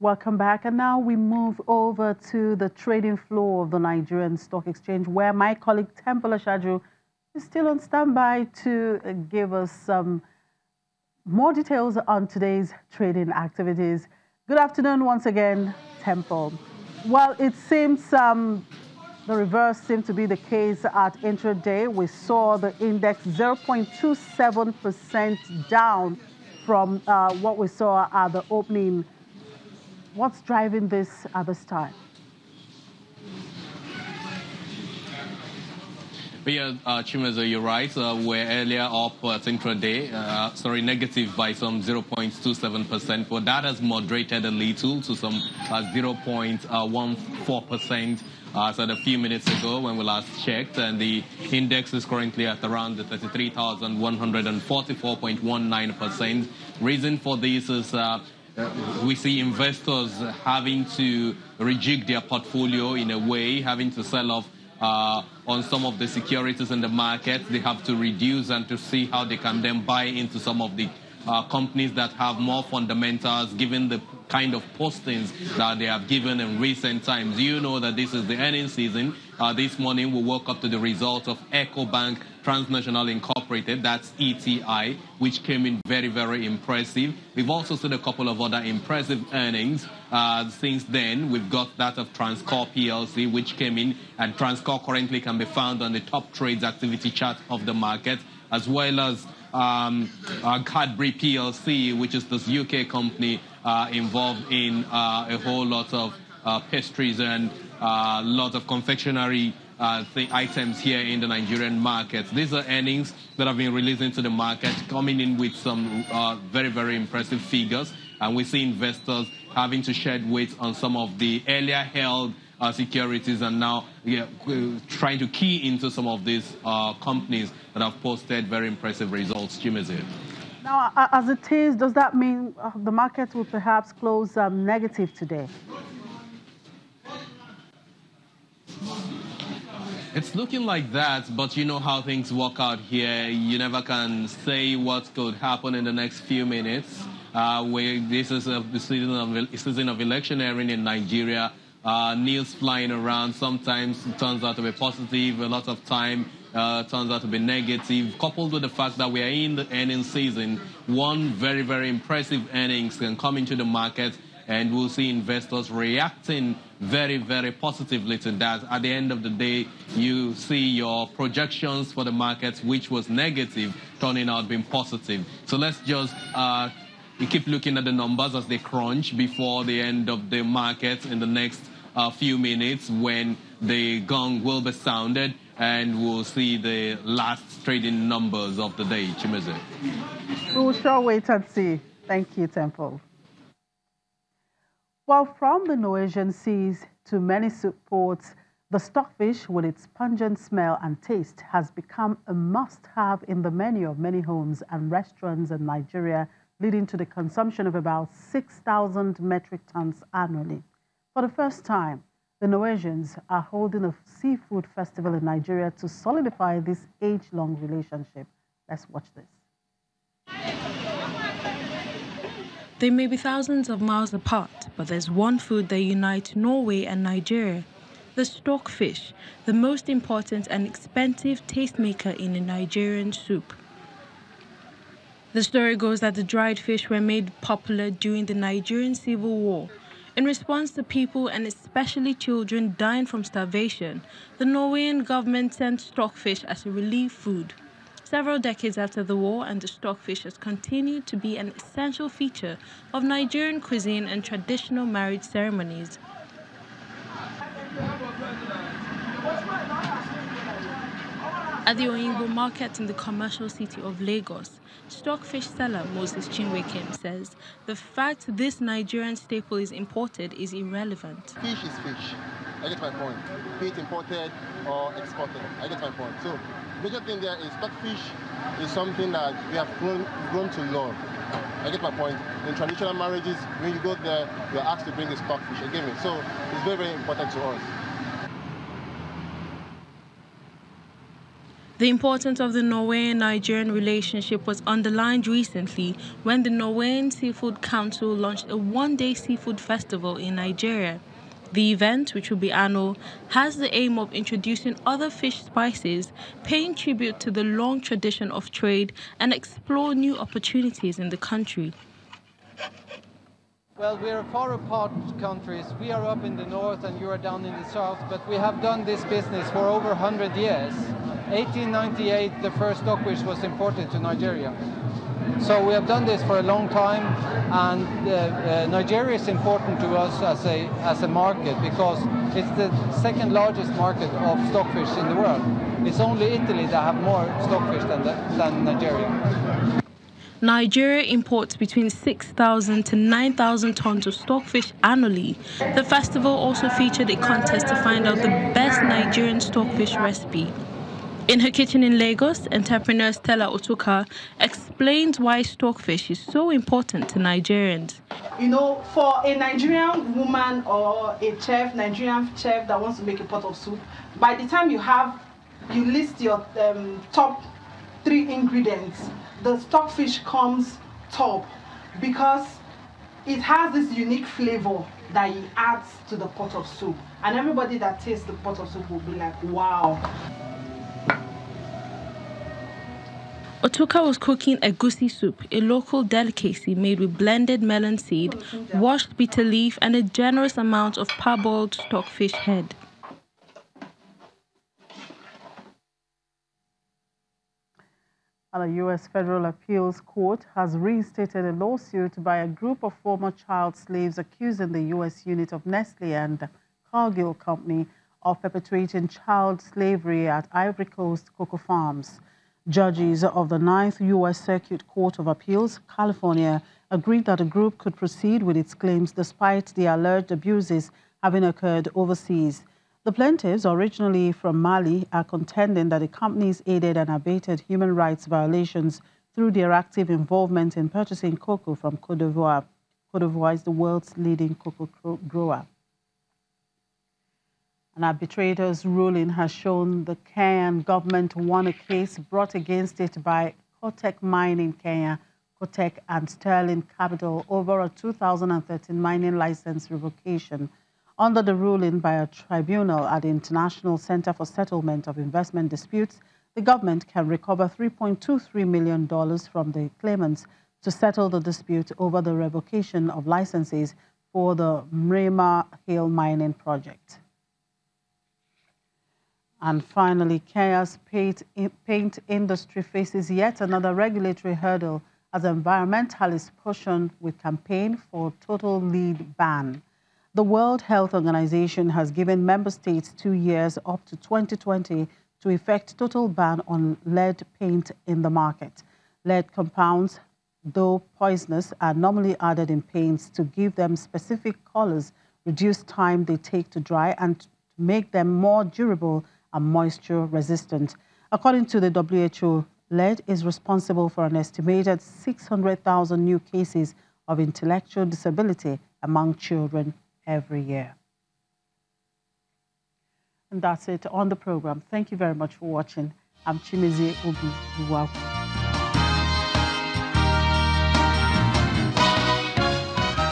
Welcome back. And now we move over to the trading floor of the Nigerian Stock Exchange, where my colleague Temple Ashaju is still on standby to give us some more details on today's trading activities. Good afternoon once again, Temple. Well, it seems the reverse seemed to be the case at intraday. We saw the index 0.27% down from what we saw at the opening. What's driving this at this time? Yeah, Chimezo, you're right. We're earlier up at intraday, negative by some 0.27%, but that has moderated a little to some 0.14%. So a few minutes ago when we last checked, and the index is currently at around the 33,144.19%. Reason for this is we see investors having to rejig their portfolio in a way, having to sell off on some of the securities in the market. They have to reduce and to see how they can then buy into some of the companies that have more fundamentals, given the kind of postings that they have given in recent times. You know that this is the earnings season. This morning we woke up to the result of EcoBank Transnational Incorporated, that's ETI, which came in very, very impressive. We've also seen a couple of other impressive earnings. Since then, we've got that of Transcorp PLC, which came in, and Transcorp currently can be found on the top trades activity chart of the market, as well as Cadbury PLC, which is this UK company involved in a whole lot of pastries and a lot of confectionery items here in the Nigerian market. These are earnings that have been released into the market, coming in with some very, very impressive figures. And we see investors having to shed weight on some of the earlier held securities, and now trying to key into some of these companies that have posted very impressive results. Chimezie. Now, as it is, does that mean the market will perhaps close negative today? It's looking like that, but you know how things work out here. You never can say what could happen in the next few minutes. This is the season of electioneering in Nigeria. News flying around. Sometimes it turns out to be positive. A lot of time turns out to be negative. Coupled with the fact that we are in the earnings season, one very, very impressive earnings can come into the market, and we'll see investors reacting very, very positively to that. At the end of the day, you see your projections for the markets, which was negative, turning out being positive. So let's just keep looking at the numbers as they crunch before the end of the market in the next few minutes, when the gong will be sounded, and we'll see the last trading numbers of the day. Chimezie. We will sure wait and see. Thank you, Temple. Well, from the Norwegian seas to many soup ports, the stockfish, with its pungent smell and taste, has become a must-have in the menu of many homes and restaurants in Nigeria, leading to the consumption of about 6,000 metric tons annually. For the first time, the Norwegians are holding a seafood festival in Nigeria to solidify this age-long relationship. Let's watch this. They may be thousands of miles apart, but there's one food that unites Norway and Nigeria: the stockfish, the most important and expensive tastemaker in a Nigerian soup. The story goes that the dried fish were made popular during the Nigerian Civil War. In response to people, and especially children, dying from starvation, the Norwegian government sent stockfish as a relief food. Several decades after the war, and the stockfish has continued to be an essential feature of Nigerian cuisine and traditional marriage ceremonies. At the Oyingbo market in the commercial city of Lagos, stockfish seller Moses Chinwekem says the fact this Nigerian staple is imported is irrelevant. Fish is fish. I get my point. Be it imported or exported. I get my point. So, major thing there is stockfish is something that we have grown to love. I get my point. In traditional marriages, when you go there, you're asked to bring a stockfish. Again, so it's very, very important to us. The importance of the Norwegian-Nigerian relationship was underlined recently when the Norwegian Seafood Council launched a one-day seafood festival in Nigeria. The event, which will be annual, has the aim of introducing other fish species, paying tribute to the long tradition of trade, and explore new opportunities in the country. Well, we are far apart countries. We are up in the north and you are down in the south, but we have done this business for over 100 years. 1898, the first stockfish was imported to Nigeria. So we have done this for a long time, and Nigeria is important to us as a market because it's the second largest market of stockfish in the world. It's only Italy that have more stockfish than Nigeria. Nigeria imports between 6,000 to 9,000 tons of stockfish annually. The festival also featured a contest to find out the best Nigerian stockfish recipe. In her kitchen in Lagos, entrepreneur Stella Otuka explains why stockfish is so important to Nigerians. You know, for a Nigerian woman or a chef, Nigerian chef that wants to make a pot of soup, by the time you list your top 3 ingredients, the stockfish comes top because it has this unique flavor that it adds to the pot of soup. And everybody that tastes the pot of soup will be like, wow. Otuka was cooking egusi soup, a local delicacy made with blended melon seed, washed bitter leaf, and a generous amount of parboiled stockfish head. And a U.S. Federal Appeals Court has reinstated a lawsuit by a group of former child slaves accusing the U.S. unit of Nestle and Cargill Company of perpetuating child slavery at Ivory Coast cocoa farms. Judges of the 9th U.S. Circuit Court of Appeals, California, agreed that the group could proceed with its claims despite the alleged abuses having occurred overseas. The plaintiffs, originally from Mali, are contending that the companies aided and abated human rights violations through their active involvement in purchasing cocoa from Côte d'Ivoire. Côte d'Ivoire is the world's leading cocoa grower. An arbitrator's ruling has shown the Kenyan government won a case brought against it by Kotek Mine in Kenya, Kotek and Sterling Capital over a 2013 mining license revocation. Under the ruling by a tribunal at the International Center for Settlement of Investment Disputes, the government can recover $3.23 million from the claimants to settle the dispute over the revocation of licenses for the Mrema Hill mining project. And finally, Kenya's paint industry faces yet another regulatory hurdle as environmentalists push on with campaign for total lead ban. The World Health Organization has given member states 2 years up to 2020 to effect total ban on lead paint in the market. Lead compounds, though poisonous, are normally added in paints to give them specific colors, reduce time they take to dry, and to make them more durable and moisture resistant. According to the WHO, lead is responsible for an estimated 600,000 new cases of intellectual disability among children every year. And that's it on the program. Thank you very much for watching. I'm Chimeze Obi.